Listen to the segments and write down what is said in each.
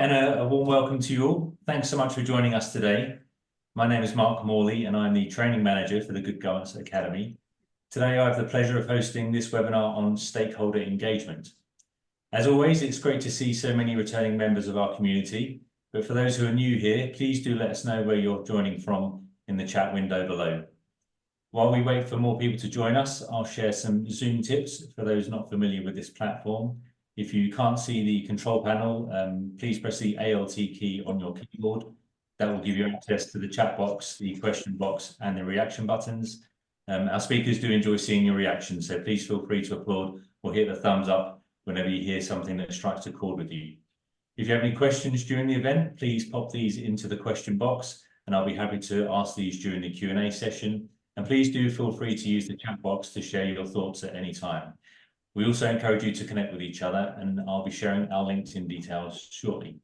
and a warm welcome to you all. Thanks so much for joining us today. My name is Mark Morley, and I'm the Training Manager for the Good Governance Academy. Today, I have the pleasure of hosting this webinar on stakeholder engagement. As always, it's great to see so many returning members of our community, but for those who are new here, please do let us know where you're joining from in the chat window below. While we wait for more people to join us, I'll share some Zoom tips for those not familiar with this platform. If you can't see the control panel, please press the ALT key on your keyboard. That will give you access to the chat box, the question box, and the reaction buttons. Our speakers do enjoy seeing your reactions, so please feel free to applaud or hit the thumbs up whenever you hear something that strikes a chord with you. If you have any questions during the event, please pop these into the question box, and I'll be happy to ask these during the Q&A session. And please do feel free to use the chat box to share your thoughts at any time. We also encourage you to connect with each other, and I'll be sharing our LinkedIn details shortly.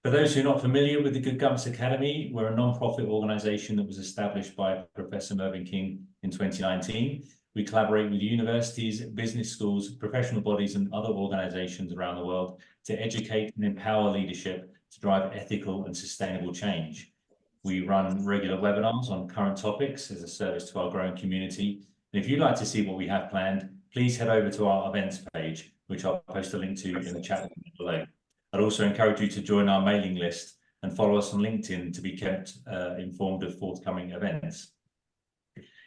For those who are not familiar with the Good Governance Academy, we're a non-profit organisation that was established by Professor Mervyn King in 2019. We collaborate with universities, business schools, professional bodies, and other organisations around the world to educate and empower leadership to drive ethical and sustainable change. We run regular webinars on current topics as a service to our growing community. And if you'd like to see what we have planned, please head over to our events page, which I'll post a link to in the chat below. I'd also encourage you to join our mailing list and follow us on LinkedIn to be kept informed of forthcoming events.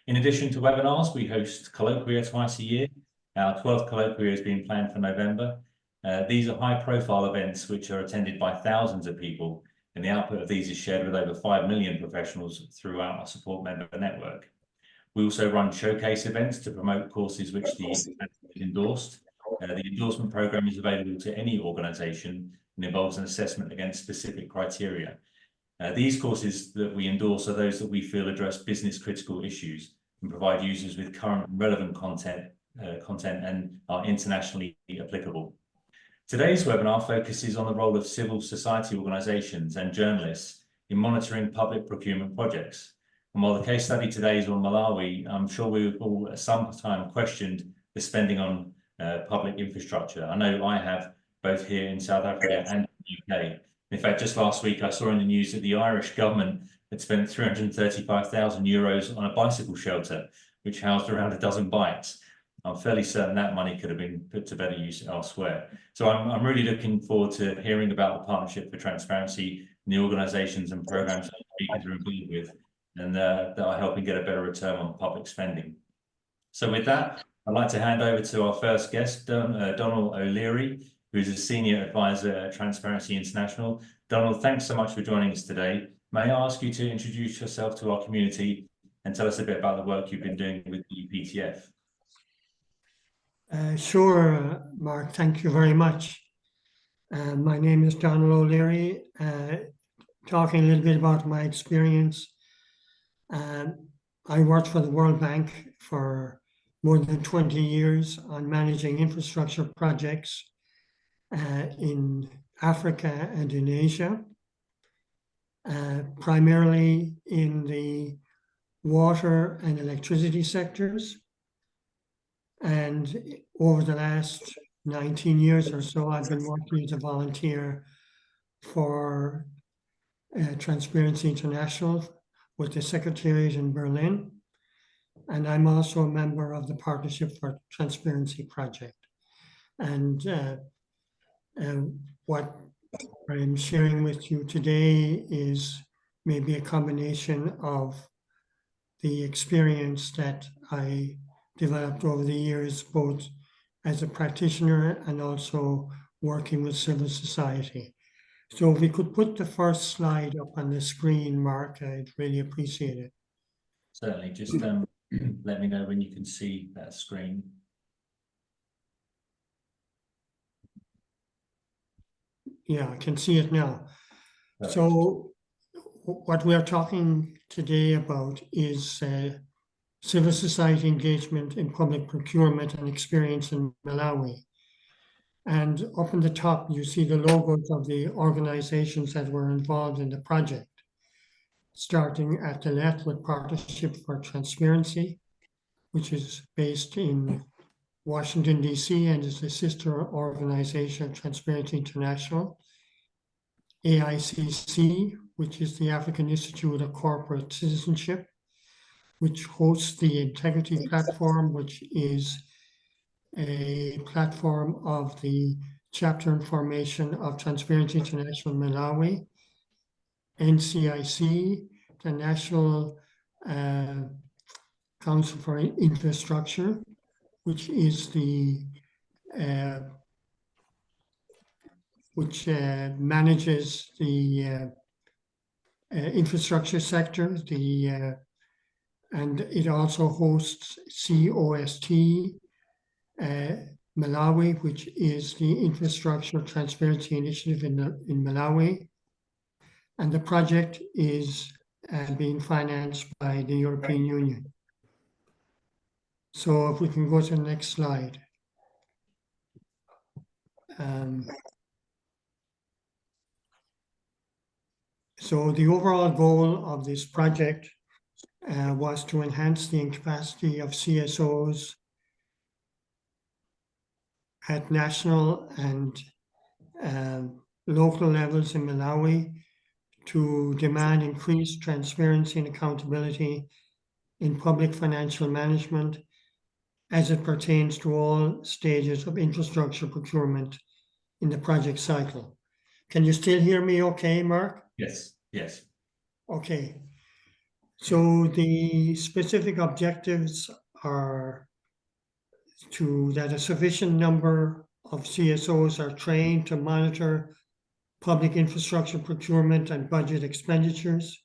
In addition to webinars, we host colloquia twice a year. Our 12th colloquia is being planned for November. These are high-profile events which are attended by thousands of people, and the output of these is shared with over 5 million professionals throughout our support member network. We also run showcase events to promote courses which the Academy endorsed. The endorsement program is available to any organisation and involves an assessment against specific criteria. These courses that we endorse are those that we feel address business critical issues and provide users with current and relevant content and are internationally applicable. Today's webinar focuses on the role of civil society organisations and journalists in monitoring public procurement projects. And while the case study today is on Malawi, I'm sure we've all at some time questioned the spending on public infrastructure. I know I have, both here in South Africa and the UK. In fact, just last week I saw in the news that the Irish government had spent €335,000 on a bicycle shelter, which housed around a dozen bikes. I'm fairly certain that money could have been put to better use elsewhere. So I'm really looking forward to hearing about the Partnership for Transparency and the organisations and programmes that speakers are involved with, and that are helping get a better return on public spending. So with that, I'd like to hand over to our first guest, Donald O'Leary, who is a Senior Advisor at Transparency International. Donald, thanks so much for joining us today. May I ask you to introduce yourself to our community and tell us a bit about the work you've been doing with the PTF? Sure, Mark, thank you very much. My name is Donald O'Leary. Talking a little bit about my experience. I worked for the World Bank for more than 20 years on managing infrastructure projects in Africa and in Asia, primarily in the water and electricity sectors. And over the last 19 years or so, I've been working as a volunteer for Transparency International with the Secretariat in Berlin. And I'm also a member of the Partnership for Transparency project. And what I'm sharing with you today is maybe a combination of the experience that I developed over the years, both as a practitioner and also working with civil society. So if we could put the first slide up on the screen, Mark, I'd really appreciate it. Certainly, just let me know when you can see that screen. Yeah, I can see it now. Perfect. So what we're talking today about is civil society engagement in public procurement and experience in Malawi. And up in the top, you see the logos of the organizations that were involved in the project, starting at the left with Partnership for Transparency, which is based in Washington, D.C. and is a sister organization of Transparency International AICC, which is the African Institute of Corporate Citizenship, which hosts the Integrity Platform, which is a platform of the Chapter and Formation of Transparency International Malawi, NCIC, the National Council for Infrastructure, which is the which manages the infrastructure sector, and it also hosts COST Malawi, which is the Infrastructure Transparency Initiative in Malawi. And the project is being financed by the European Union. So if we can go to the next slide. So the overall goal of this project was to enhance the capacity of CSOs at national and local levels in Malawi to demand increased transparency and accountability in public financial management as it pertains to all stages of infrastructure procurement in the project cycle. Can you still hear me okay, Mark? Yes, yes. Okay. So the specific objectives are that a sufficient number of CSOs are trained to monitor public infrastructure procurement and budget expenditures.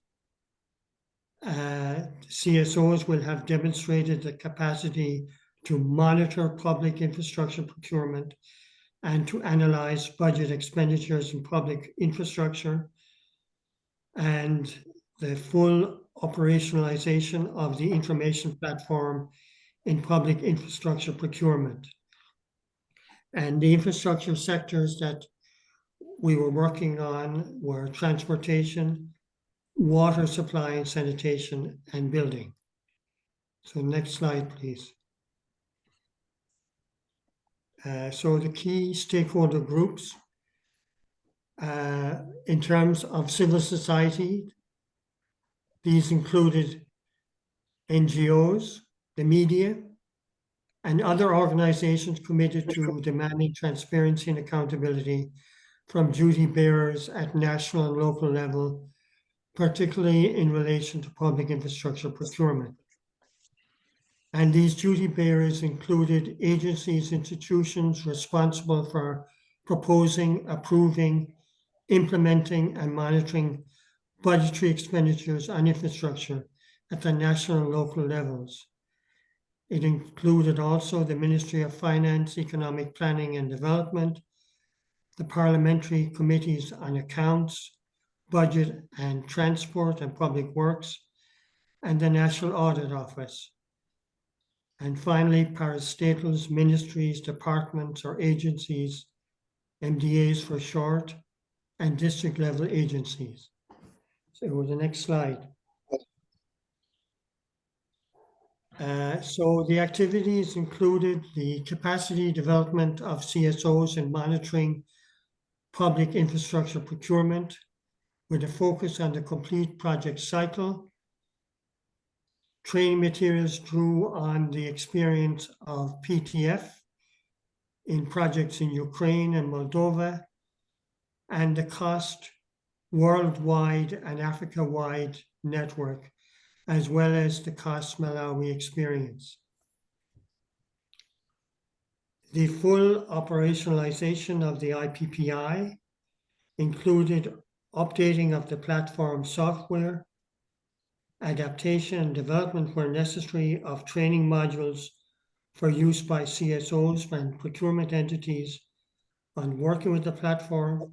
CSOs will have demonstrated the capacity to monitor public infrastructure procurement and to analyze budget expenditures in public infrastructure, and the full operationalization of the information platform in public infrastructure procurement. And the infrastructure sectors that we were working on were transportation, water supply and sanitation, and building. So next slide, please. So the key stakeholder groups in terms of civil society, these included NGOs, the media, and other organizations committed to demanding transparency and accountability from duty bearers at national and local level, particularly in relation to public infrastructure procurement. And these duty bearers included agencies, institutions responsible for proposing, approving, implementing, and monitoring budgetary expenditures on infrastructure at the national and local levels. It included also the Ministry of Finance, Economic Planning and Development, the Parliamentary Committees on Accounts, Budget and Transport and Public Works, and the National Audit Office. And finally, parastatals, ministries, departments, or agencies, MDAs for short, and district level agencies. So the next slide. So the activities included the capacity development of CSOs in monitoring public infrastructure procurement with a focus on the complete project cycle. Training materials drew on the experience of PTF in projects in Ukraine and Moldova, and the COST worldwide and Africa-wide network, as well as the COST Malawi experience. The full operationalization of the IPPI included updating of the platform software, adaptation and development where necessary of training modules for use by CSOs and procurement entities on working with the platform,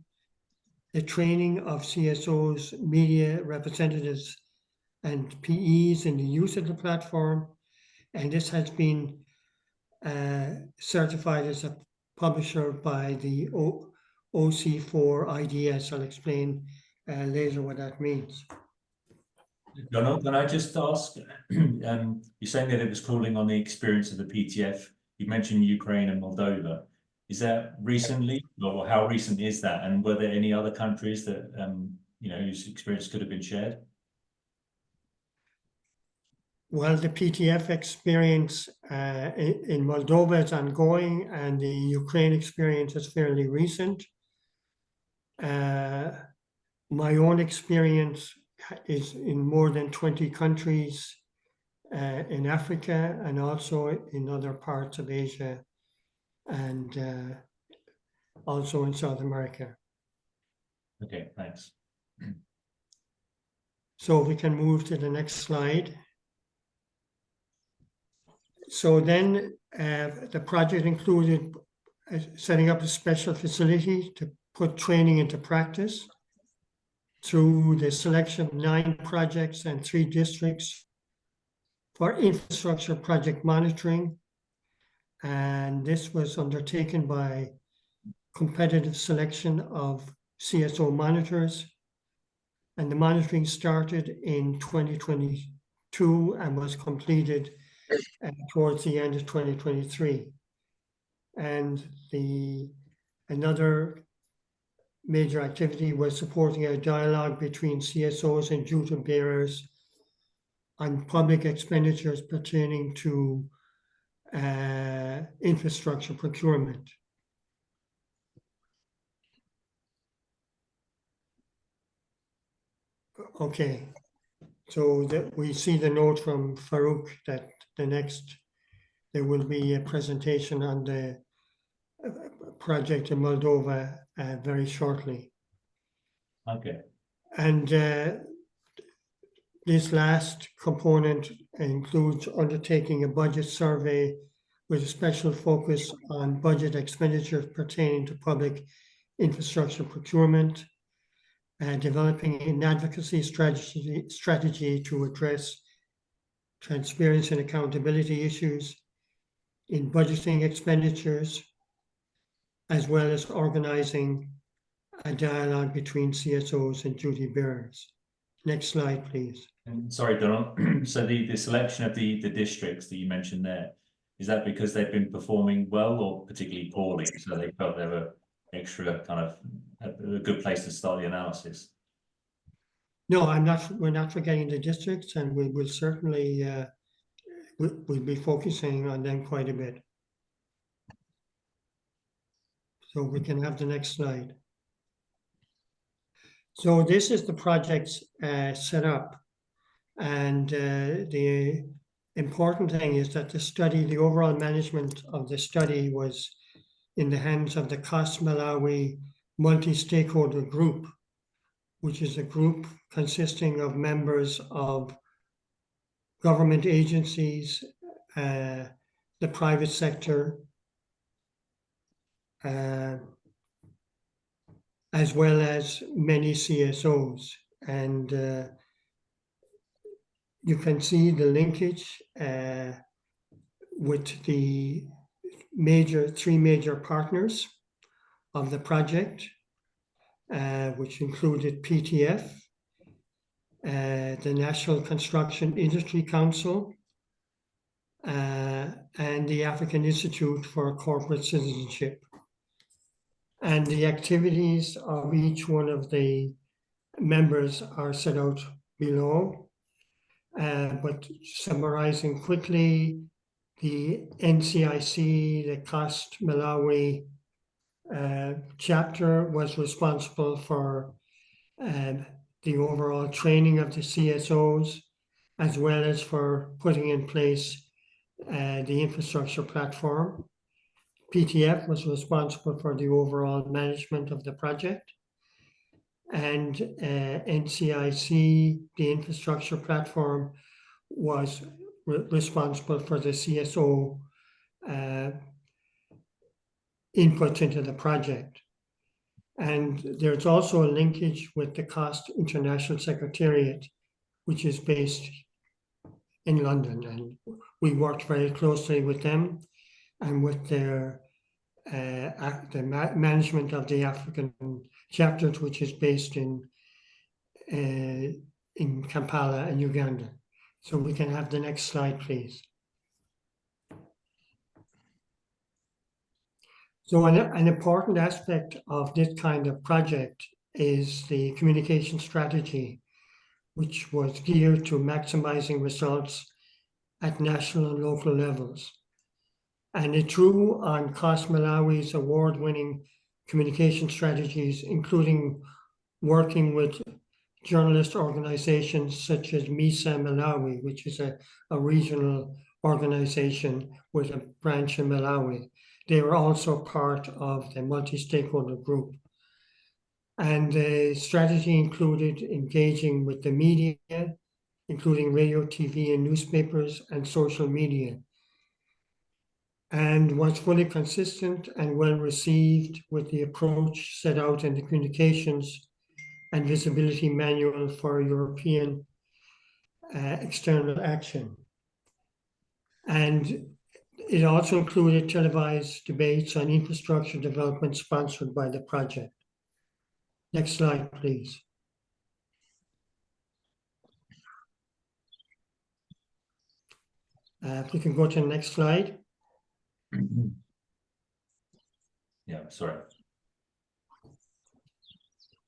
the training of CSOs, media representatives, and PEs in the use of the platform, and this has been certified as a publisher by the OC4 IDS. I'll explain later what that means. Donald, can I just ask, you're saying that it was calling on the experience of the PTF. You mentioned Ukraine and Moldova. Is that recently, or how recent is that? And were there any other countries that, whose experience could have been shared? Well, the PTF experience in Moldova is ongoing, and the Ukraine experience is fairly recent. My own experience is in more than 20 countries in Africa and also in other parts of Asia and also in South America. Okay, thanks. So we can move to the next slide. So then the project included setting up a special facility to put training into practice through the selection of 9 projects and 3 districts for infrastructure project monitoring. And this was undertaken by competitive selection of CSO monitors. And the monitoring started in 2022 and was completed towards the end of 2023. And another major activity was supporting a dialogue between CSOs and duty bearers on public expenditures pertaining to infrastructure procurement. Okay, so that we see the note from Farouk that there will be a presentation on the project in Moldova very shortly. Okay. And this last component includes undertaking a budget survey with a special focus on budget expenditures pertaining to public infrastructure procurement, and developing an advocacy strategy to address transparency and accountability issues in budgeting expenditures, as well as organizing a dialogue between CSOs and duty bearers. Next slide, please. And sorry, Donald. So the selection of the districts that you mentioned there, is that because they've been performing well or particularly poorly? So they felt they were extra kind of a good place to start the analysis? No, we're not forgetting the districts, and we will certainly we'll be focusing on them quite a bit. So we can have the next slide. So this is the project's set up. And the important thing is that the overall management of the study was in the hands of the COST Malawi multi-stakeholder group, which is a group consisting of members of government agencies, the private sector, as well as many CSOs. And you can see the linkage with the 3 major partners of the project, which included PTF, the National Construction Industry Council, and the African Institute for Corporate Citizenship. And the activities of each one of the members are set out below. But summarizing quickly, the NCIC, the COST Malawi chapter, was responsible for the overall training of the CSOs, as well as for putting in place the infrastructure platform. PTF was responsible for the overall management of the project. And NCIC, the infrastructure platform, was responsible for the CSO input into the project. And there's also a linkage with the COST International Secretariat, which is based in London. And we worked very closely with them and with their the management of the African chapter, which is based in Kampala in Uganda. So we can have the next slide, please. So an important aspect of this kind of project is the communication strategy, which was geared to maximizing results at national and local levels. And it drew on COS Malawi's award-winning communication strategies, including working with journalist organizations such as MISA Malawi, which is a regional organization with a branch in Malawi. They were also part of the multi-stakeholder group. And the strategy included engaging with the media, including radio, TV, and newspapers, and social media, and was fully consistent and well received with the approach set out in the Communications and Visibility Manual for European External Action. And it also included televised debates on infrastructure development sponsored by the project. Next slide, please. If we can go to the next slide. Yeah, sorry.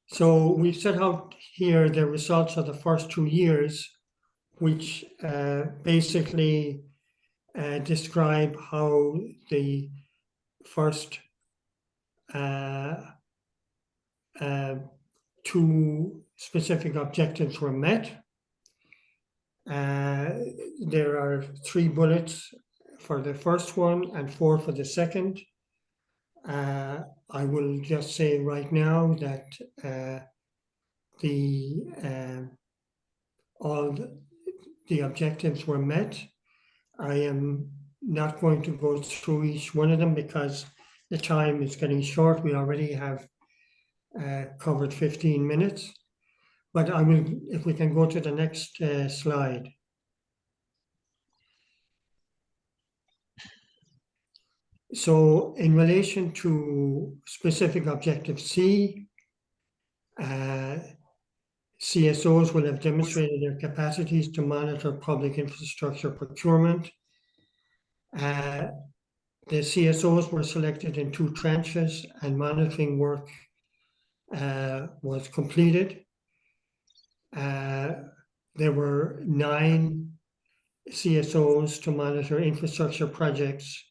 So we've set out here the results of the first 2 years, which basically describe how the first 2 specific objectives were met. There are 3 bullets for the first one and 4 for the second. I will just say right now that all the objectives were met. I am not going to go through each one of them because the time is getting short. We already have covered 15 minutes. But I will, if we can go to the next slide. So in relation to specific objective C, CSOs will have demonstrated their capacities to monitor public infrastructure procurement. The CSOs were selected in 2 tranches and monitoring work was completed. There were 9 CSOs to monitor infrastructure projects,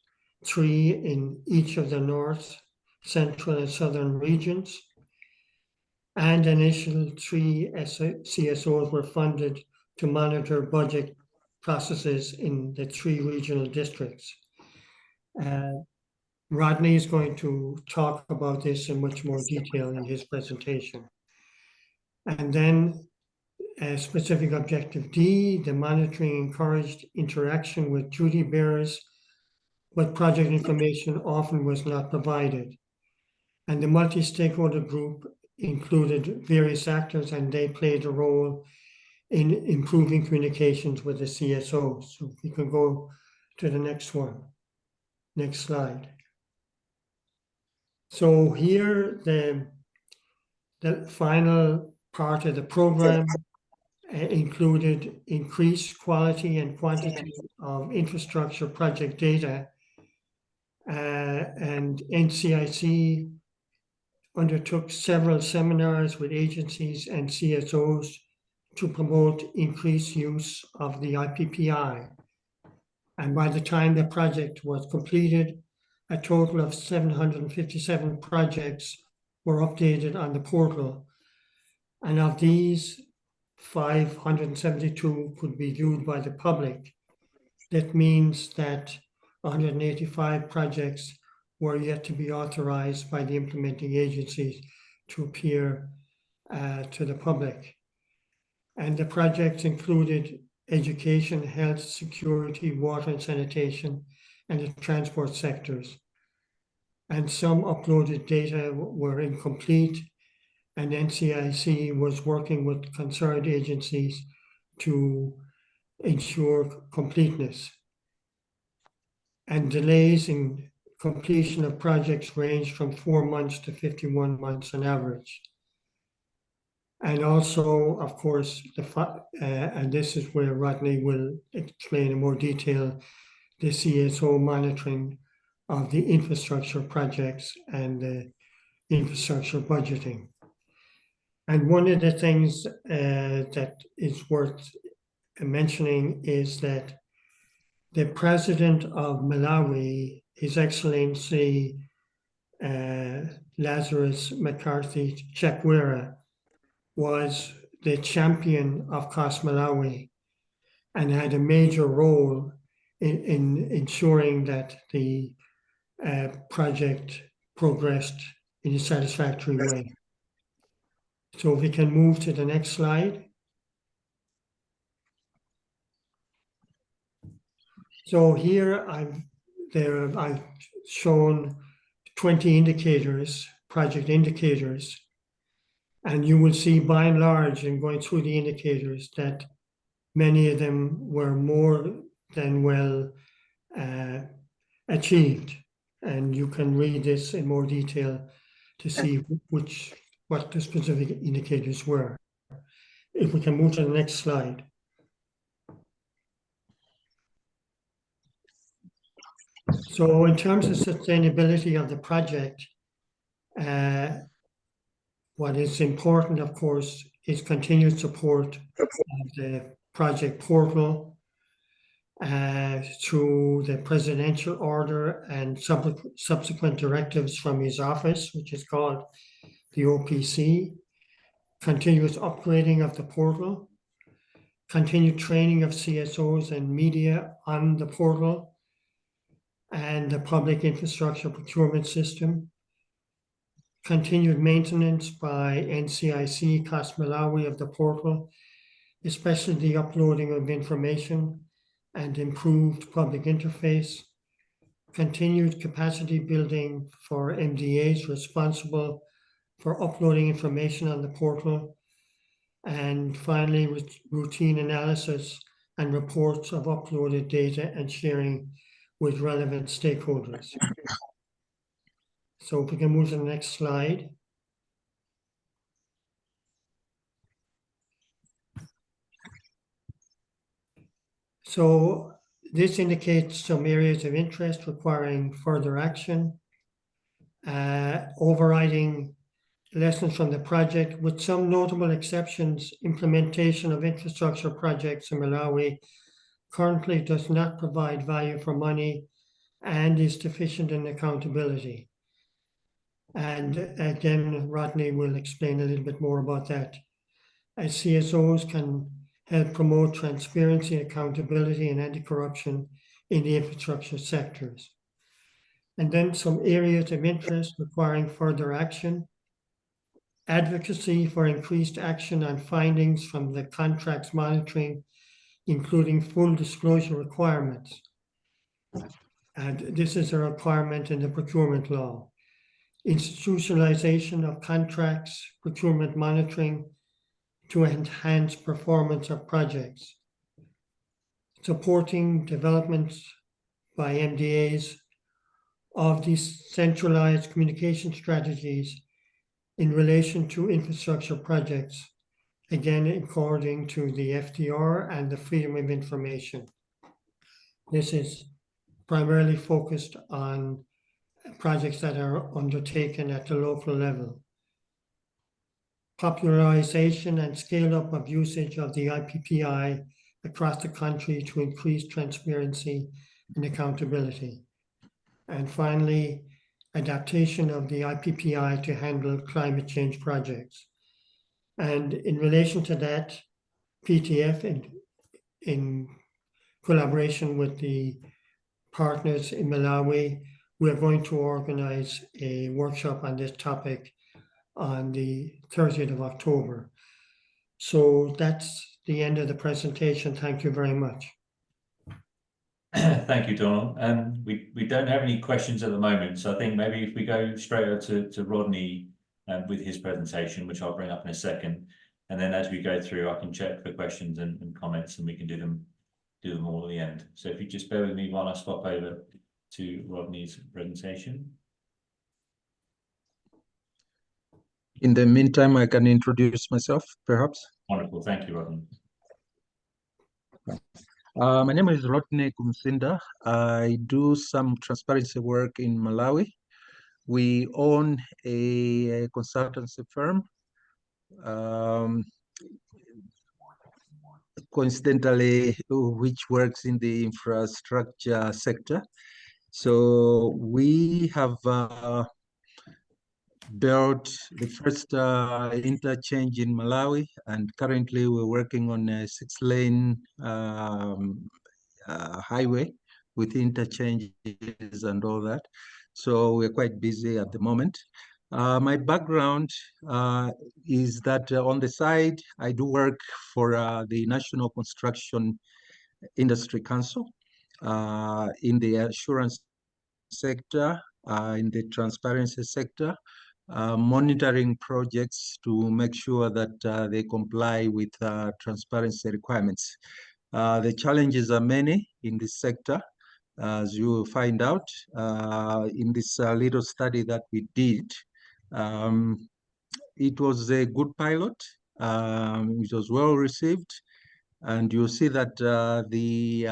3 in each of the North, Central, and Southern regions. And initial 3 CSOs were funded to monitor budget processes in the 3 regional districts. Rodney is going to talk about this in much more detail in his presentation. And then specific objective D, the monitoring encouraged interaction with duty bearers, but project information often was not provided. And the multi-stakeholder group included various actors and they played a role in improving communications with the CSOs. So we can go to the next one. Next slide. So here the final part of the program included increased quality and quantity of infrastructure project data, and NCIC undertook several seminars with agencies and CSOs to promote increased use of the IPPI. And by the time the project was completed, a total of 757 projects were updated on the portal. And of these, 572 could be viewed by the public. That means that 185 projects were yet to be authorized by the implementing agencies to appear to the public. And the projects included education, health, security, water and sanitation, and the transport sectors. And some uploaded data were incomplete, and NCIC was working with concerned agencies to ensure completeness. And delays in completion of projects ranged from 4 months to 51 months on average. And also, of course, and this is where Rodney will explain in more detail, the CSO monitoring of the infrastructure projects and the infrastructure budgeting. And one of the things that is worth mentioning is that the president of Malawi, His Excellency Lazarus McCarthy Chakwera, was the champion of Cost Malawi and had a major role in ensuring that the project progressed in a satisfactory way. So if we can move to the next slide. So here I've shown 20 indicators, project indicators, and you will see by and large in going through the indicators that many of them were more than well achieved. And you can read this in more detail to see what the specific indicators were. If we can move to the next slide. So in terms of sustainability of the project, what is important, of course, is continued support of the project portal through the presidential order and subsequent directives from his office, which is called the OPC, continuous upgrading of the portal, continued training of CSOs and media on the portal and the public infrastructure procurement system, continued maintenance by NCIC Cost Malawi of the portal, especially the uploading of information and improved public interface, continued capacity building for MDAs responsible for uploading information on the portal, and finally, routine analysis and reports of uploaded data and sharing with relevant stakeholders. So if we can move to the next slide. So this indicates some areas of interest requiring further action, overriding lessons from the project, with some notable exceptions. Implementation of infrastructure projects in Malawi currently does not provide value for money and is deficient in accountability. And again, Rodney will explain a little bit more about that. As CSOs can help promote transparency, accountability, and anti-corruption in the infrastructure sectors. And then some areas of interest requiring further action: advocacy for increased action on findings from the contracts monitoring, including full disclosure requirements. And this is a requirement in the procurement law. Institutionalization of contracts, procurement monitoring to enhance performance of projects. Supporting developments by MDAs of decentralized communication strategies in relation to infrastructure projects, again, according to the FDR and the Freedom of Information. This is primarily focused on projects that are undertaken at the local level. Popularization and scale up of usage of the IPPI across the country to increase transparency and accountability. And finally, adaptation of the IPPI to handle climate change projects. And in relation to that, PTF, in collaboration with the partners in Malawi, we're going to organize a workshop on this topic on the 30th of October. So that's the end of the presentation. Thank you very much. Thank you, Donald. We don't have any questions at the moment, so I think maybe if we go straight over to Rodney with his presentation, which I'll bring up in a second, and then as we go through, I can check for questions and comments, and we can do them all at the end. So if you just bear with me while I swap over to Rodney's presentation. In the meantime, I can introduce myself, perhaps. Wonderful, thank you, Rodney. My name is Rotne Kumsinda. I do some transparency work in Malawi. We own a consultancy firm. Coincidentally, which works in the infrastructure sector. So we have built the first interchange in Malawi, and currently we're working on a 6-lane highway with interchanges and all that. So we're quite busy at the moment. My background is that on the side, I do work for the National Construction Industry Council in the assurance sector, in the transparency sector, monitoring projects to make sure that they comply with transparency requirements. The challenges are many in this sector, as you will find out in this little study that we did. It was a good pilot. It was well received. And you'll see that the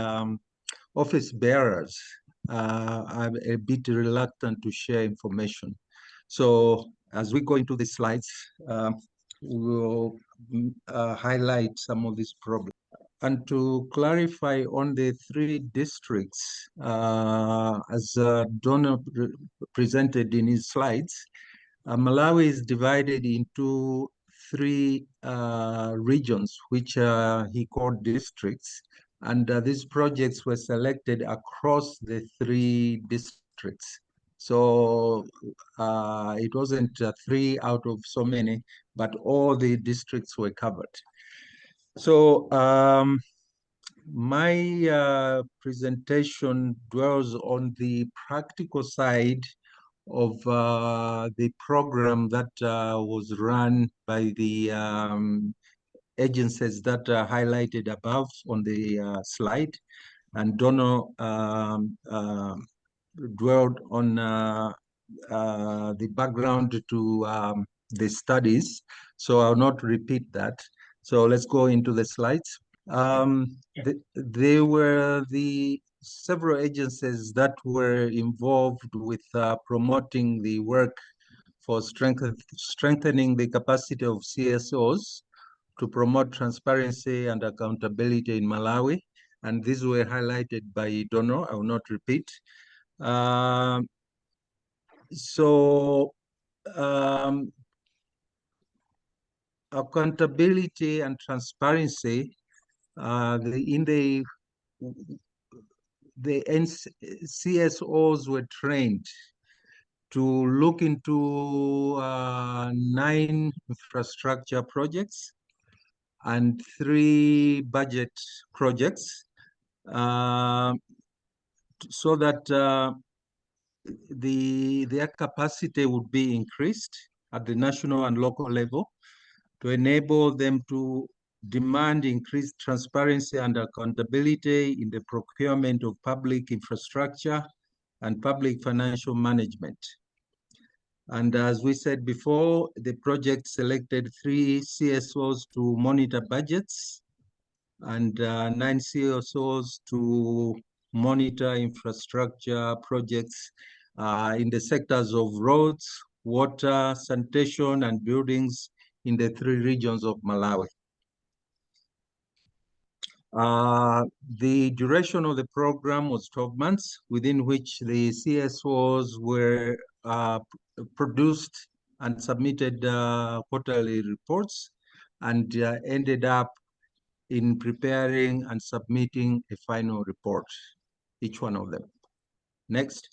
office bearers are a bit reluctant to share information. So as we go into the slides, we'll highlight some of these problems. And to clarify on the 3 districts, as Donald presented in his slides, Malawi is divided into 3 regions, which he called districts. And these projects were selected across the 3 districts. So it wasn't 3 out of so many, but all the districts were covered. So my presentation dwells on the practical side of the program that was run by the agencies that are highlighted above on the slide. And Dono dwelled on the background to the studies, so I'll not repeat that. So let's go into the slides. There were the several agencies that were involved with promoting the work for strengthening the capacity of CSOs to promote transparency and accountability in Malawi. And these were highlighted by Dono. I will not repeat. Accountability and transparency, the CSOs were trained to look into 9 infrastructure projects and 3 budget projects, so that their capacity would be increased at the national and local level to enable them to demand increased transparency and accountability in the procurement of public infrastructure and public financial management. And as we said before, the project selected 3 CSOs to monitor budgets and 9 CSOs to monitor infrastructure projects in the sectors of roads, water, sanitation, and buildings in the 3 regions of Malawi. The duration of the program was 12 months, within which the CSOs were produced and submitted quarterly reports, and ended up in preparing and submitting a final report, each one of them. Next.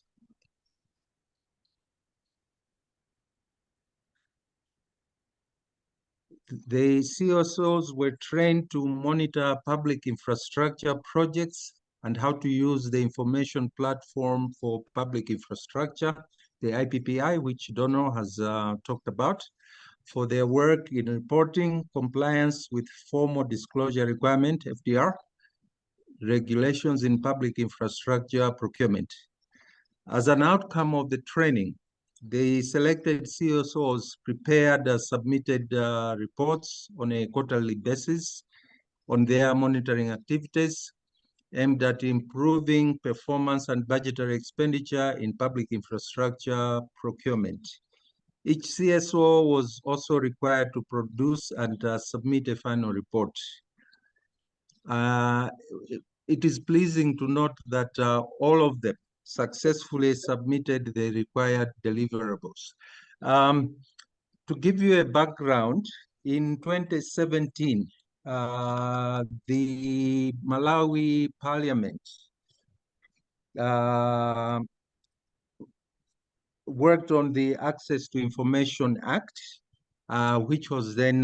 The CSOs were trained to monitor public infrastructure projects and how to use the information platform for public infrastructure, the IPPI, which Dono has talked about, for their work in reporting compliance with formal disclosure requirement, FDR, regulations in public infrastructure procurement. As an outcome of the training, the selected CSOs prepared submitted reports on a quarterly basis on their monitoring activities, aimed at improving performance and budgetary expenditure in public infrastructure procurement. Each CSO was also required to produce and submit a final report. It is pleasing to note that all of them successfully submitted the required deliverables. To give you a background, in 2017, the Malawi Parliament worked on the Access to Information Act, which was then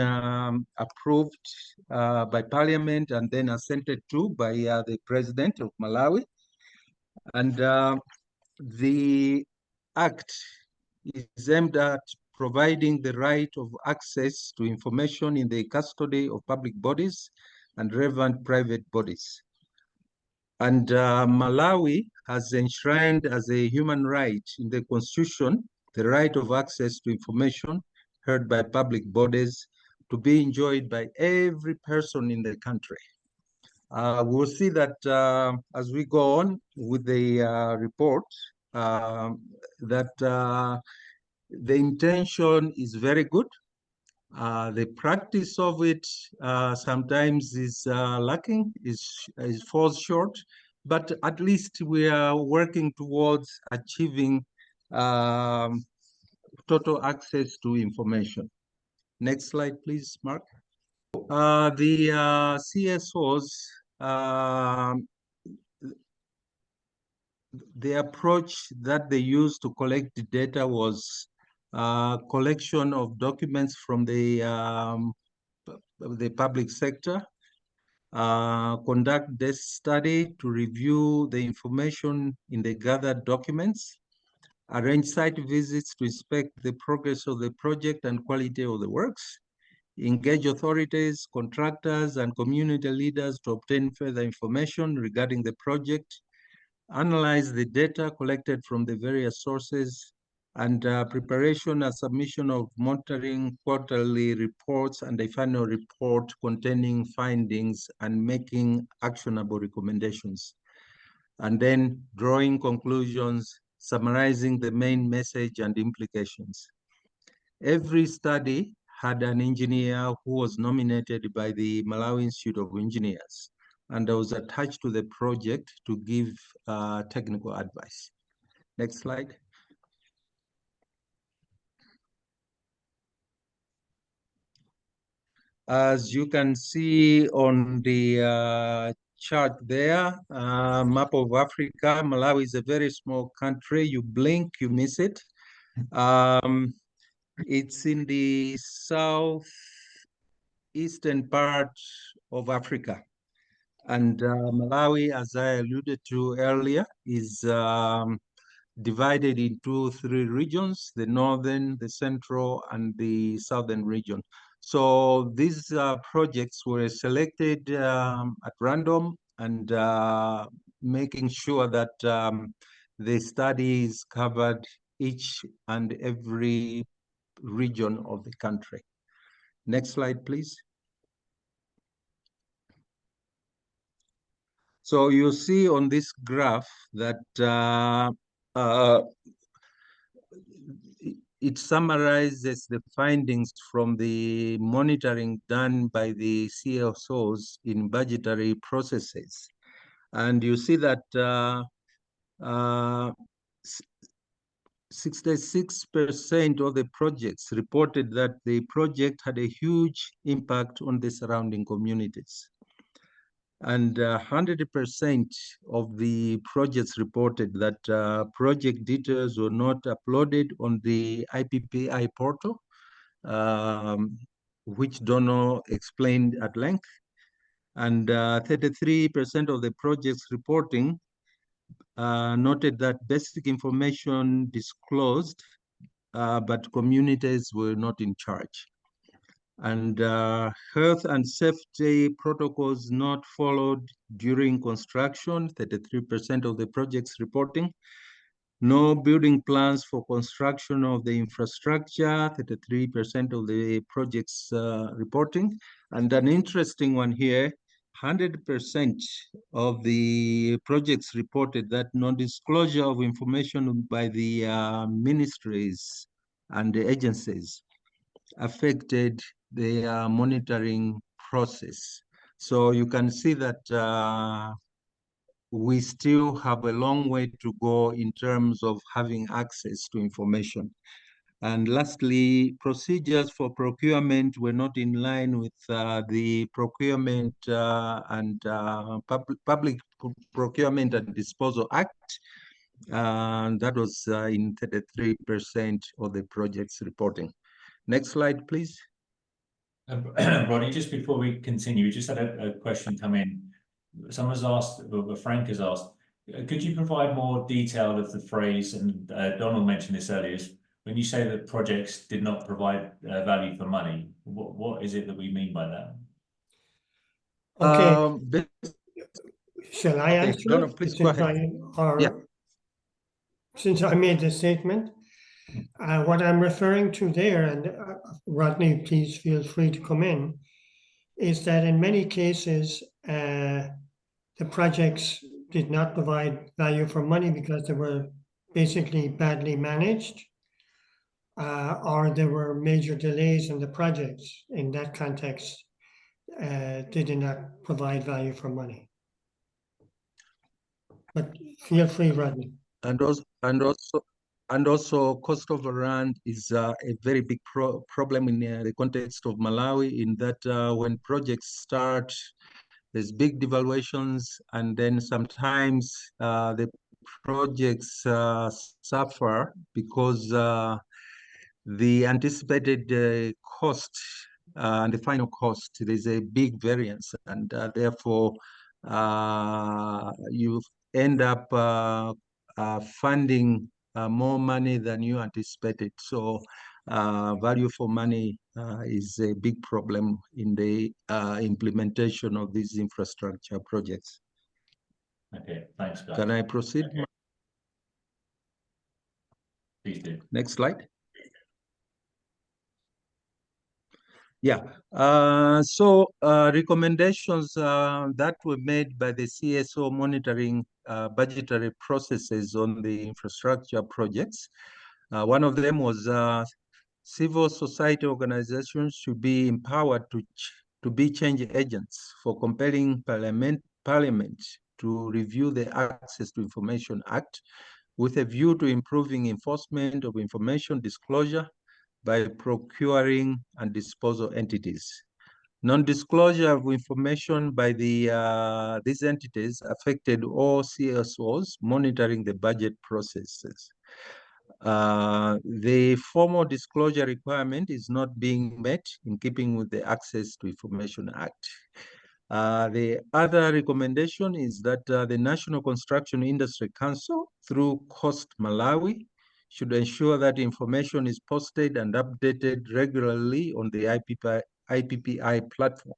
approved by Parliament and then assented to by the President of Malawi. And the act is aimed at providing the right of access to information in the custody of public bodies and relevant private bodies. And Malawi has enshrined as a human right in the Constitution the right of access to information heard by public bodies to be enjoyed by every person in the country. We'll see that as we go on with the report, that the intention is very good. The practice of it sometimes is lacking, falls short, but at least we are working towards achieving total access to information. Next slide, please, Mark. The CSOs, the approach that they used to collect the data was collection of documents from the public sector, conduct desk study to review the information in the gathered documents, arrange site visits to inspect the progress of the project and quality of the works, engage authorities, contractors, and community leaders to obtain further information regarding the project, analyze the data collected from the various sources, and preparation and submission of monitoring quarterly reports and a final report containing findings and making actionable recommendations. And then drawing conclusions, summarizing the main message and implications. Every study had an engineer who was nominated by the Malawi Institute of Engineers and was attached to the project to give technical advice. Next slide. As you can see on the chart there, map of Africa, Malawi is a very small country. You blink, you miss it. It's in the southeastern part of Africa. And Malawi, as I alluded to earlier, is divided into 3 regions: the northern, the central, and the southern region. So these projects were selected at random and making sure that the studies covered each and every region of the country. Next slide, please. So you see on this graph that it summarizes the findings from the monitoring done by the CSOs in budgetary processes. And you see that 66% of the projects reported that the project had a huge impact on the surrounding communities. And 100% of the projects reported that project details were not uploaded on the IPPI portal, which Dono explained at length. And 33% of the projects reporting noted that basic information disclosed, but communities were not in charge. And health and safety protocols not followed during construction, 33% of the projects reporting. No building plans for construction of the infrastructure, 33% of the projects reporting. And an interesting one here, 100% of the projects reported that non-disclosure of information by the ministries and the agencies affected the monitoring process. So you can see that we still have a long way to go in terms of having access to information. And lastly, procedures for procurement were not in line with the Procurement and Public Procurement and Disposal Act. And that was in 33% of the projects reporting. Next slide, please. Roddy, just before we continue, we just had a question come in. Someone's asked, well, Frank has asked, could you provide more detail of the phrase, and Donald mentioned this earlier, when you say that projects did not provide value for money, what is it that we mean by that? Okay, shall I answer Donald, it? please go ahead. Since I made the statement, what I'm referring to there, and Rodney, please feel free to come in, is that in many cases, the projects did not provide value for money because they were basically badly managed, or there were major delays in the projects. In that context, they did not provide value for money. But feel free, Rodney. And also, cost overrun is a very big problem in the context of Malawi, in that when projects start, there's big devaluations, and then sometimes the projects suffer because the anticipated cost and the final cost, there's a big variance, and therefore you end up funding more money than you anticipated. So value for money is a big problem in the implementation of these infrastructure projects. Okay, thanks, guys. Can I proceed? Okay. Please do. Next slide. Yeah, recommendations that were made by the CSO monitoring budgetary processes on the infrastructure projects. One of them was civil society organizations should be empowered to be change agents for compelling Parliament to review the Access to Information Act with a view to improving enforcement of information disclosure by procuring and disposal entities. Non-disclosure of information by these entities affected all CSOs monitoring the budget processes. The formal disclosure requirement is not being met in keeping with the Access to Information Act. The other recommendation is that the National Construction Industry Council, through Cost Malawi, should ensure that information is posted and updated regularly on the IPPI platform.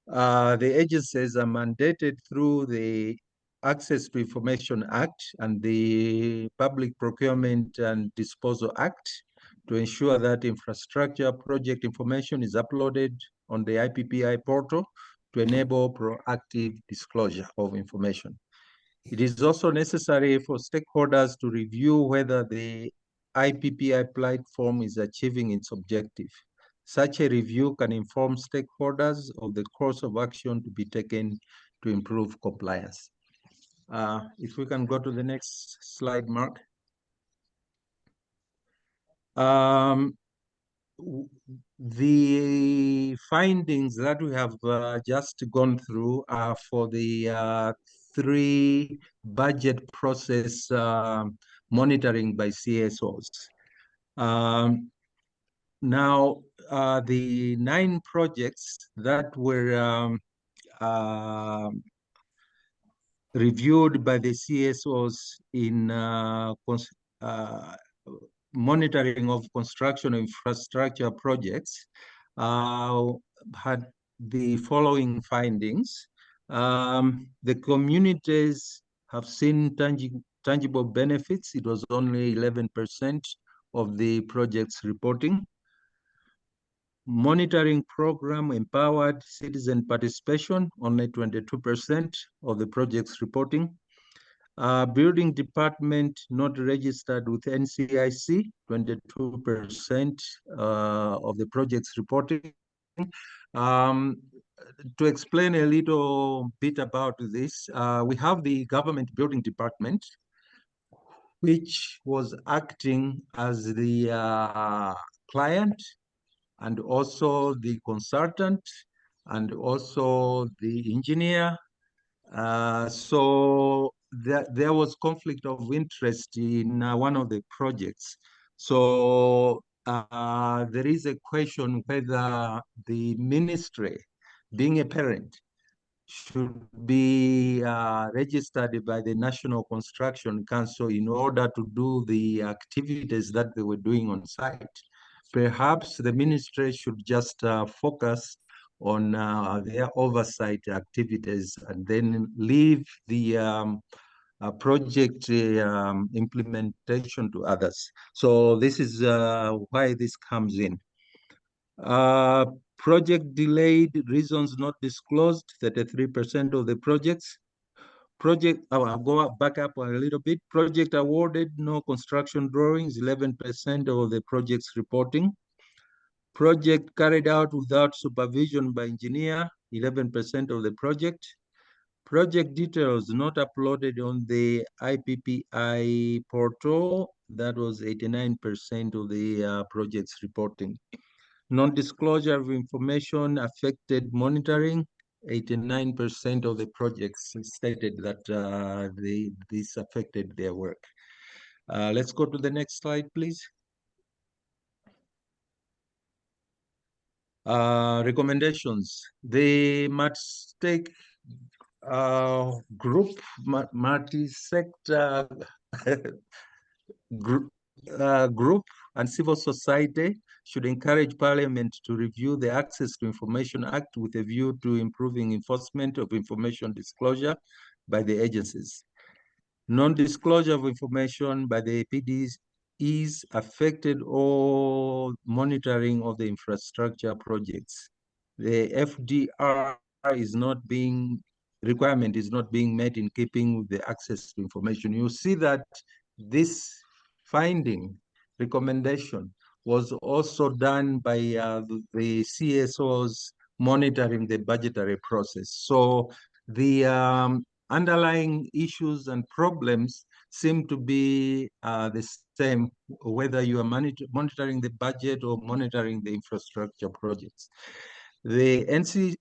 The agencies are mandated through the Access to Information Act and the Public Procurement and Disposal Act to ensure that infrastructure project information is uploaded on the IPPI portal to enable proactive disclosure of information. It is also necessary for stakeholders to review whether the IPPI platform is achieving its objective. Such a review can inform stakeholders of the course of action to be taken to improve compliance. If we can go to the next slide, Mark. The findings that we have just gone through are for the 3 budget process monitoring by CSOs. Now, the 9 projects that were reviewed by the CSOs in monitoring of construction infrastructure projects had the following findings. The communities have seen tangible benefits. It was only 11% of the projects reporting. Monitoring program empowered citizen participation, only 22% of the project's reporting. Building department not registered with NCIC, 22% of the project's reporting. To explain a little bit about this, we have the government building department, which was acting as the client and also the consultant and also the engineer. So there was conflict of interest in one of the projects. So there is a question whether the ministry, being a parent, should be registered by the National Construction Council in order to do the activities that they were doing on site. Perhaps the ministry should just focus on their oversight activities and then leave the project implementation to others. So this is why this comes in. Project delayed, reasons not disclosed, 33% of the projects. I'll go back up a little bit. Project awarded, no construction drawings, 11% of the projects reporting. Project carried out without supervision by engineer, 11% of the project. Project details not uploaded on the IPPI portal, that was 89% of the projects reporting. Non-disclosure of information affected monitoring. 89% of the projects stated that this affected their work. Let's go to the next slide, please. Recommendations. The multi-stake group, multi-sector group and civil society should encourage Parliament to review the Access to Information Act with a view to improving enforcement of information disclosure by the agencies. Non-disclosure of information by the PDs is affected all monitoring of the infrastructure projects. The FDR requirement is not being met in keeping with the access to information. You see that this recommendation was also done by the CSOs monitoring the budgetary process. So the underlying issues and problems seem to be the same, whether you are monitoring the budget or monitoring the infrastructure projects. The NCIC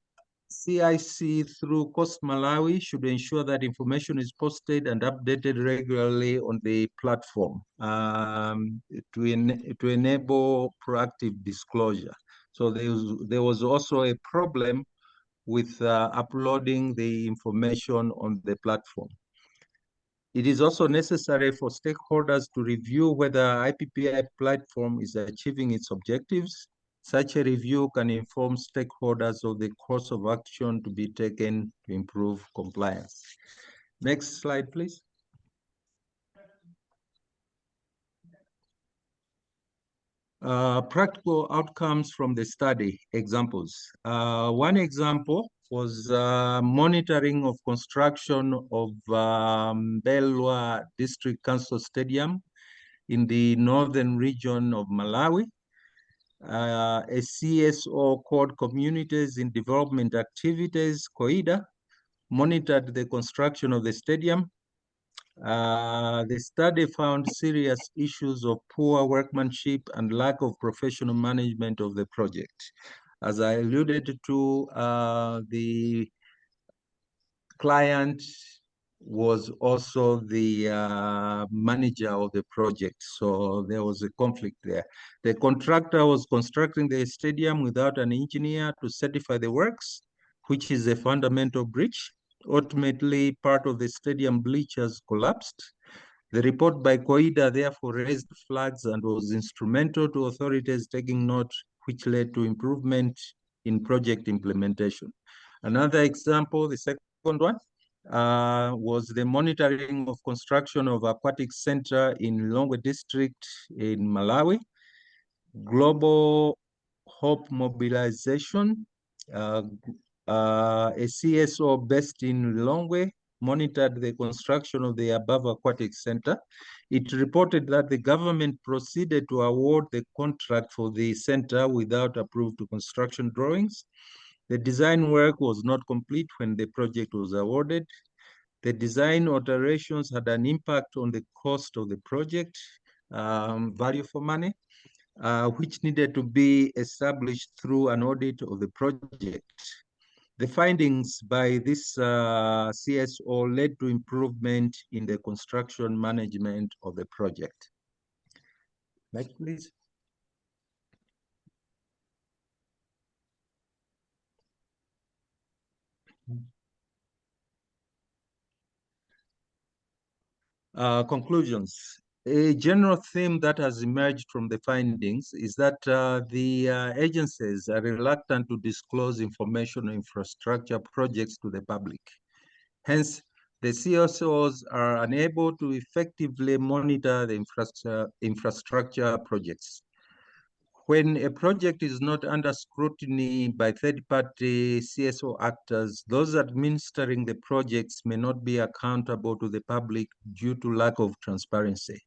through Coast Malawi should ensure that information is posted and updated regularly on the platform to enable proactive disclosure. So there was also a problem with uploading the information on the platform. It is also necessary for stakeholders to review whether IPPI platform is achieving its objectives. Such a review can inform stakeholders of the course of action to be taken to improve compliance. Next slide, please. Practical outcomes from the study, examples. One example was monitoring of construction of Belwa District Council Stadium in the northern region of Malawi. A CSO called Communities in Development Activities, COIDA, monitored the construction of the stadium. The study found serious issues of poor workmanship and lack of professional management of the project. As I alluded to, the client was also the manager of the project, so there was a conflict there. The contractor was constructing the stadium without an engineer to certify the works, which is a fundamental breach. Ultimately, part of the stadium bleachers collapsed. The report by COIDA therefore raised flags and was instrumental to authorities taking note, which led to improvement in project implementation. Another example, the second one, was the monitoring of construction of aquatic center in Longwe district in Malawi. Global hope mobilization. A CSO based in Lilongwe monitored the construction of the above aquatic center. It reported that the government proceeded to award the contract for the center without approved construction drawings. The design work was not complete when the project was awarded. The design alterations had an impact on the cost of the project, value for money, which needed to be established through an audit of the project. The findings by this CSO led to improvement in the construction management of the project. Next, please. Conclusions. A general theme that has emerged from the findings is that the agencies are reluctant to disclose information on infrastructure projects to the public. Hence, the CSOs are unable to effectively monitor the infrastructure projects. When a project is not under scrutiny by third-party CSO actors, those administering the projects may not be accountable to the public due to lack of transparency.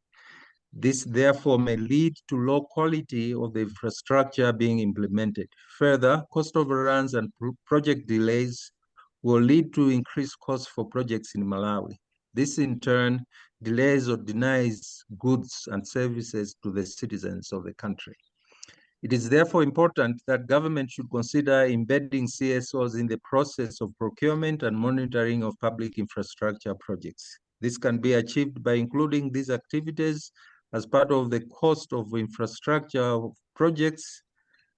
This therefore may lead to low quality of the infrastructure being implemented. Further, cost overruns and project delays will lead to increased costs for projects in Malawi. This in turn delays or denies goods and services to the citizens of the country. It is therefore important that government should consider embedding CSOs in the process of procurement and monitoring of public infrastructure projects. This can be achieved by including these activities as part of the cost of infrastructure projects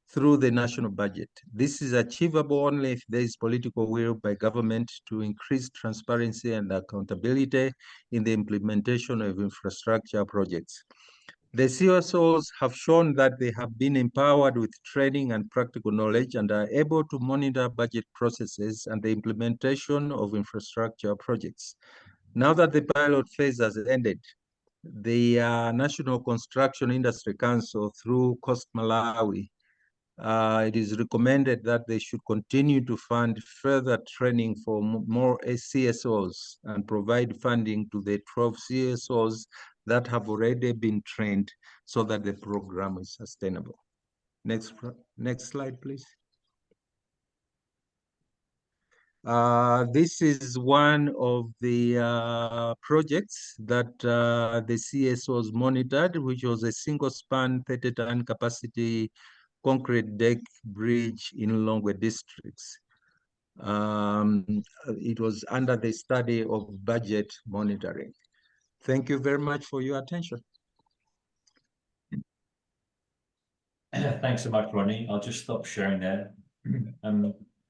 through the national budget. This is achievable only if there is political will by government to increase transparency and accountability in the implementation of infrastructure projects. The CSOs have shown that they have been empowered with training and practical knowledge and are able to monitor budget processes and the implementation of infrastructure projects. Now that the pilot phase has ended, the National Construction Industry Council through Coast Malawi, it is recommended that they should continue to fund further training for more CSOs and provide funding to the 12 CSOs that have already been trained so that the program is sustainable. Next slide, please. This is one of the projects that the CSOs monitored, which was a single-span 30-ton capacity concrete deck bridge in Lilongwe districts. It was under the study of budget monitoring. Thank you very much for your attention. Thanks so much, Ronnie. I'll just stop sharing there.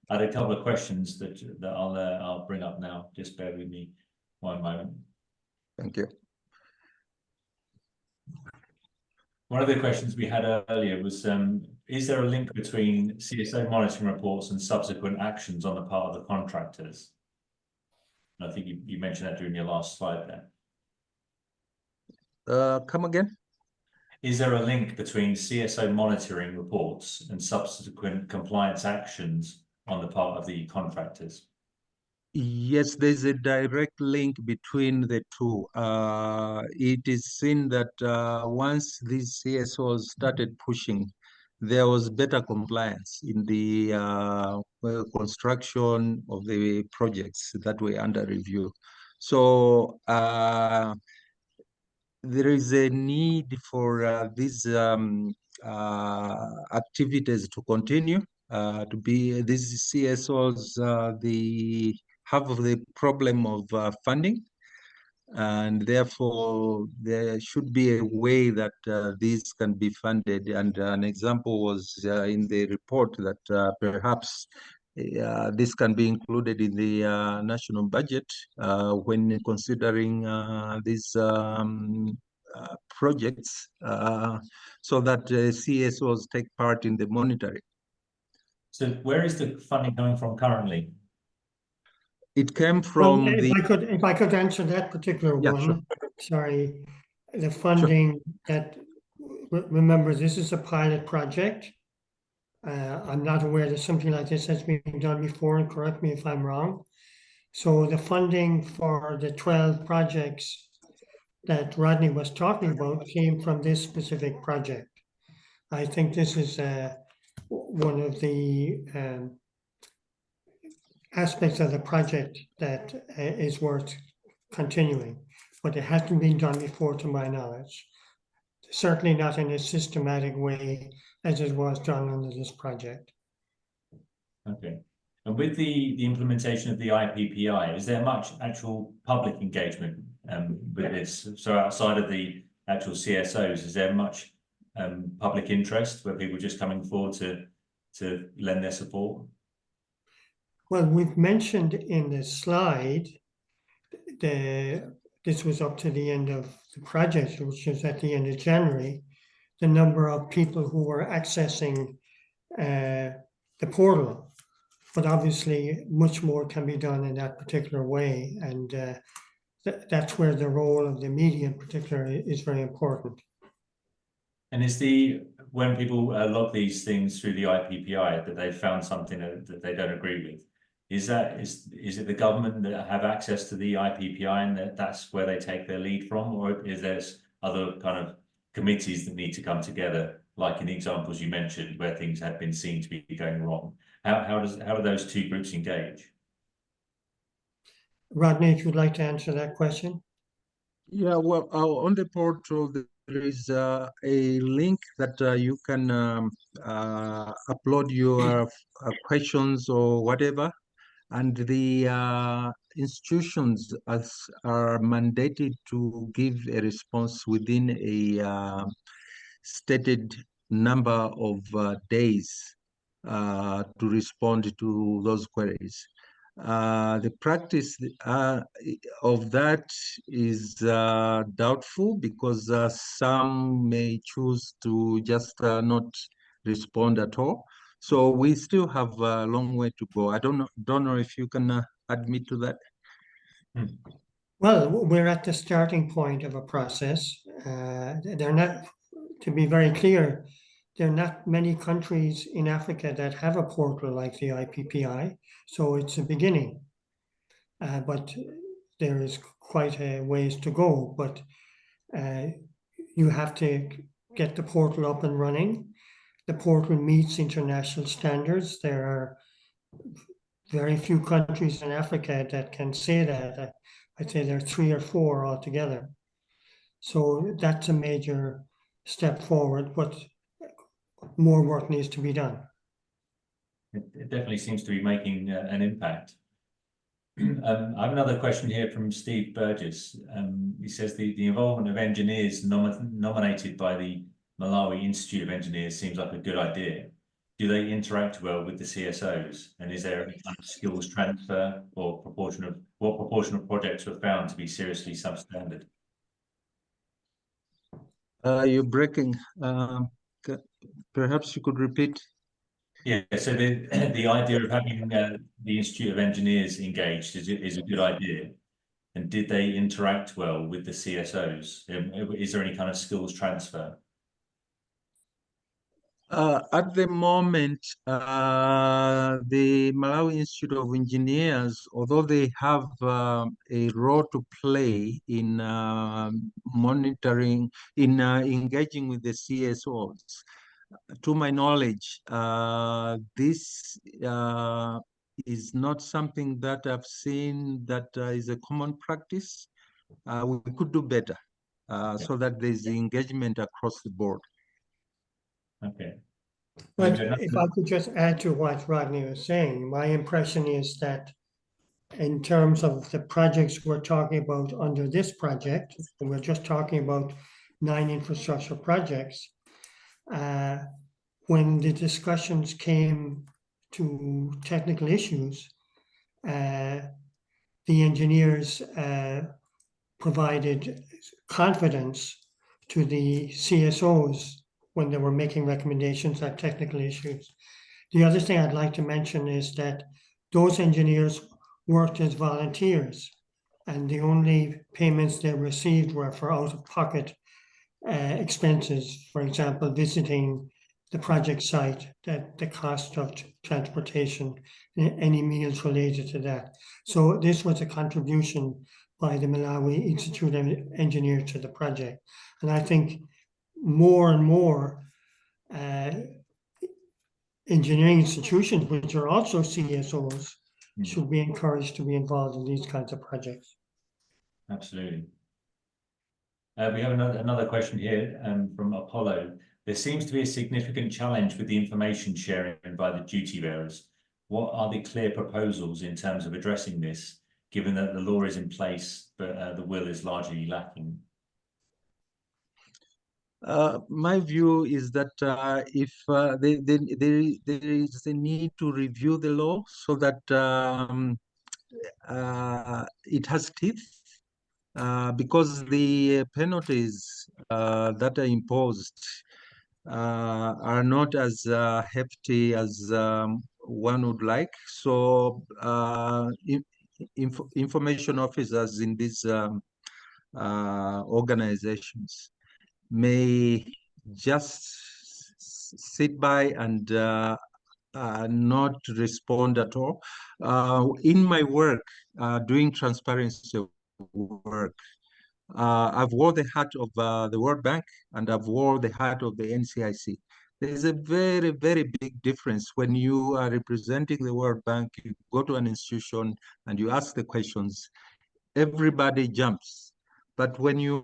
I had a couple of questions that I'll bring up now. Just bear with me one moment. Thank you. One of the questions we had earlier was, is there a link between CSO monitoring reports and subsequent actions on the part of the contractors? And I think you mentioned that during your last slide there. Come again? Is there a link between CSO monitoring reports and subsequent compliance actions on the part of the contractors? Yes, there's a direct link between the two. It is seen that once these CSOs started pushing, there was better compliance in the construction of the projects that were under review. So there is a need for these activities to continue. To be these CSOs, they have the problem of funding, and therefore there should be a way that these can be funded. And an example was in the report that perhaps this can be included in the national budget when considering these projects, so that CSOs take part in the monitoring. So where is the funding coming from currently? It came from if I could answer that particular one. Sure. Sorry, the funding that, remember, this is a pilot project. I'm not aware that something like this has been done before, and correct me if I'm wrong. So the funding for the 12 projects that Rodney was talking about came from this specific project. I think this is one of the aspects of the project that is worth continuing, but it hasn't been done before to my knowledge. Certainly not in a systematic way as it was done under this project. Okay. And with the implementation of the IPPI, is there much actual public engagement with this? So outside of the actual CSOs, is there much public interest where people just coming forward to lend their support? Well, we've mentioned in the slide this was up to the end of the project, which was at the end of January, the number of people who were accessing the portal. But obviously, much more can be done in that particular way, and that's where the role of the media in particular is very important. And when people log these things through the IPPI that they found something that they don't agree with, is it the government that have access to the IPPI and that's where they take their lead from, or is there other kind of committees that need to come together, like in the examples you mentioned where things have been seen to be going wrong? How do those two groups engage? Rodney, if you'd like to answer that question. Yeah, well, on the portal, there is a link that you can upload your questions or whatever, and the institutions are mandated to give a response within a stated number of days to respond to those queries. The practice of that is doubtful because some may choose to just not respond at all. So we still have a long way to go. I don't know if you can admit to that. Well, we're at the starting point of a process. They're not, to be very clear, there are not many countries in Africa that have a portal like the IPPI, so it's a beginning. But there is quite a ways to go. But you have to get the portal up and running. The portal meets international standards. There are very few countries in Africa that can say that. I'd say there are 3 or 4 altogether. So that's a major step forward, but more work needs to be done. It definitely seems to be making an impact. I have another question here from Steve Burgess. He says the involvement of engineers nominated by the Malawi Institute of Engineers seems like a good idea. Do they interact well with the CSOs? And is there any kind of skills transfer or what proportion of projects were found to be seriously substandard? You're breaking. Perhaps you could repeat. Yeah, so the idea of having the Institute of Engineers engaged is a good idea. And did they interact well with the CSOs? Is there any kind of skills transfer? At the moment, the Malawi Institute of Engineers, although they have a role to play in monitoring, in engaging with the CSOs, to my knowledge, this is not something that I've seen that is a common practice. We could do better so that there's engagement across the board. Okay. But if I could just add to what Rodney was saying, my impression is that in terms of the projects we're talking about under this project, and we're just talking about 9 infrastructure projects, when the discussions came to technical issues, the engineers provided confidence to the CSOs when they were making recommendations on technical issues. The other thing I'd like to mention is that those engineers worked as volunteers, and the only payments they received were for out-of-pocket expenses, for example, visiting the project site, that the cost of transportation, any meals related to that. So this was a contribution by the Malawi Institute of Engineers to the project. And I think more and more engineering institutions, which are also CSOs, should be encouraged to be involved in these kinds of projects. Absolutely. We have another question here from Apollo. There seems to be a significant challenge with the information sharing by the duty bearers. What are the clear proposals in terms of addressing this, given that the law is in place, but the will is largely lacking? My view is that if there is a need to review the law so that it has teeth, because the penalties that are imposed are not as hefty as one would like. So information officers in these organizations may just sit by and not respond at all. In my work, doing transparency work, I've wore the hat of the World Bank and I've wore the hat of the NCIC. There's a very, very big difference when you are representing the World Bank, you go to an institution and you ask the questions, everybody jumps. But when you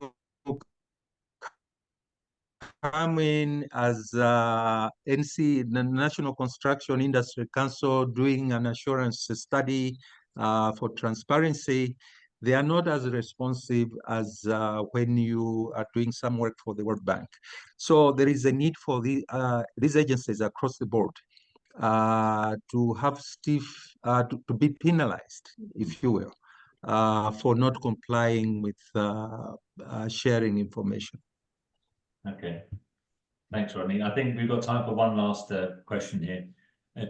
come in as NC, the National Construction Industry Council, doing an assurance study for transparency, they are not as responsive as when you are doing some work for the World Bank. So there is a need for these agencies across the board to have stiff, to be penalized, if you will, for not complying with sharing information. Okay. Thanks, Rodney. I think we've got time for one last question here.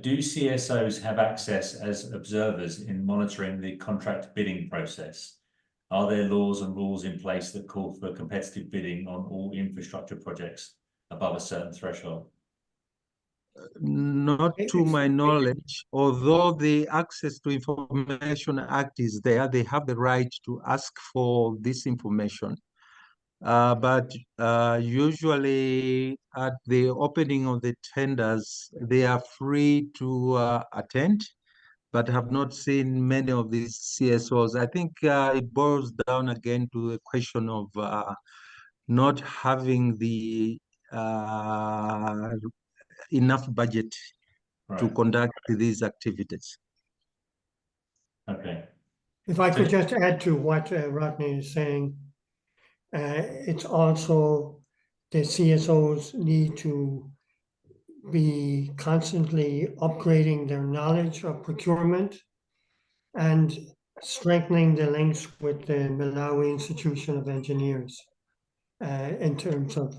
Do CSOs have access as observers in monitoring the contract bidding process? Are there laws and rules in place that call for competitive bidding on all infrastructure projects above a certain threshold? Not to my knowledge, although the Access to Information Act is there, they have the right to ask for this information. But usually at the opening of the tenders, they are free to attend, but have not seen many of these CSOs. I think it boils down again to the question of not having the enough budget to conduct these activities. Okay. If I could just add to what Rodney is saying, it's also the CSOs need to be constantly upgrading their knowledge of procurement and strengthening the links with the Malawi Institution of Engineers in terms of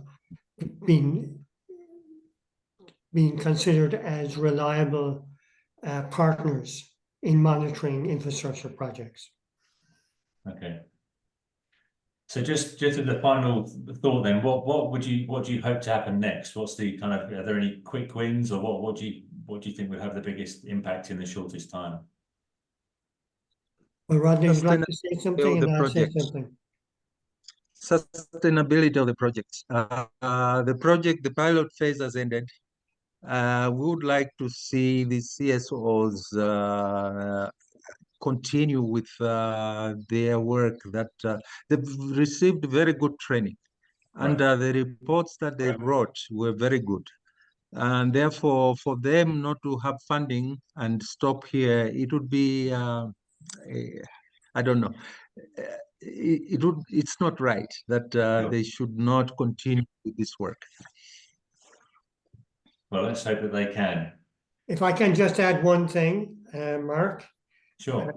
being considered as reliable partners in monitoring infrastructure projects. Okay. So just as the final thought then, what do you hope to happen next? What's the kind of, are there any quick wins, or what do you think will have the biggest impact in the shortest time? Well, Rodney, would like to say something, and I'll say something. Sustainability of the project. The pilot phase has ended. We would like to see the CSOs continue with their work, that they've received very good training, and the reports that they wrote were very good. And therefore, for them not to have funding and stop here, it would be, I don't know, it's not right that they should not continue with this work. Well, let's hope that they can. If I can just add one thing, Mark. Sure.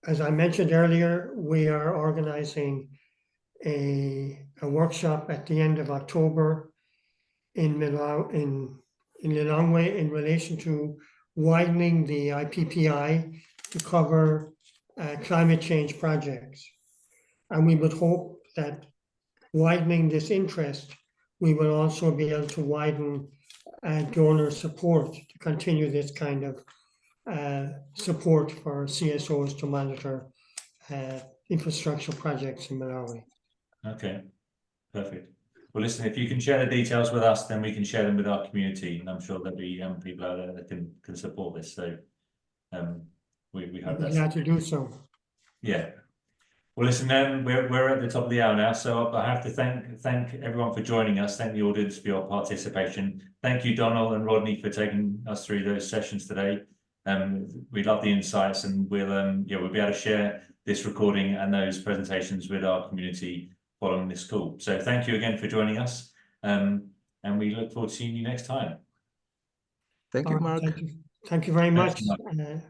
As I mentioned earlier, we are organizing a workshop at the end of October in Lilongwe in relation to widening the IPPI to cover climate change projects. And we would hope that widening this interest, we will also be able to widen donor support to continue this kind of support for CSOs to monitor infrastructure projects in Malawi. Okay, perfect. Well, listen, if you can share the details with us, then we can share them with our community, and I'm sure there'll be people out there that can support this. So we hope I'd be that's glad to do so. yeah. Well, listen, we're at the top of the hour now, so I have to thank everyone for joining us. Thank the audience for your participation. Thank you, Donald and Rodney, for taking us through those sessions today. We love the insights, and we'll be able to share this recording and those presentations with our community following this call. So thank you again for joining us, and we look forward to seeing you next time. Thank you, Mark. Thank you very much. Thanks, Mark.